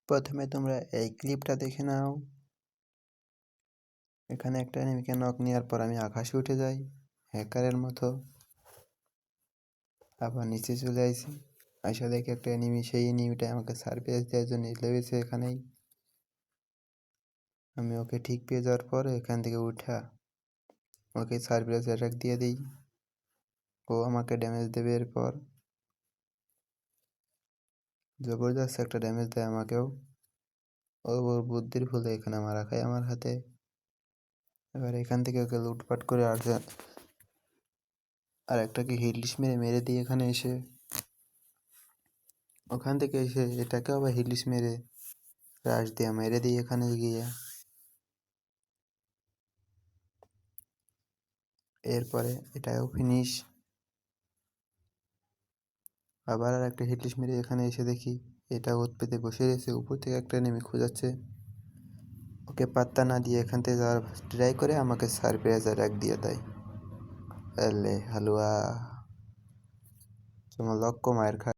প্রথমে তোমরা এই ক্লিপটা দেখে নাও। এখানে একটা এনিমিকে নক নেওয়ার পর আমি আকাশে উঠে যাই হ্যাকারের মতো। আবার নিচে চলে আসি, আইসা দেখি একটা এনিমি, সেই এনিমিটা আমাকে সারপ্রাইজ দেওয়ার জন্য লেগেছে এখানেই। আমি ওকে ঠিক পেয়ে যাওয়ার পর এখান থেকে উঠা ওকে সারপ্রাইজ অ্যাটাক দিয়ে দিই। ও আমাকে ড্যামেজ দেবে, এরপর জবরদস্ত একটা ড্যামেজ দেয় আমাকেও। ওর বুদ্ধির ভুলে এখানে মারা খায় আমার হাতে। এবার এখান থেকে ওকে লুটপাট করে আর একটাকে হিটলিস্ট মেরে দিই এখানে এসে। ওখান থেকে এসে এটাকে আবার হিটলিস্ট মেরে রাশ দিয়ে মেরে দিই এখানে গিয়ে। এরপরে এটাও ফিনিশ। আবার আর একটা হিটলিস্ট মেরে এখানে এসে দেখি এটা ওত পেতে বসে রয়েছে, উপর থেকে একটা নেমে খোঁজাচ্ছে। ওকে পাত্তা না দিয়ে এখান থেকে যাওয়ার ট্রাই করে আমাকে সারপ্রাইজ অ্যাটাক দিয়ে দেয়। এলে হালুয়া তোমার লক্ষ্য মায়ের খায়।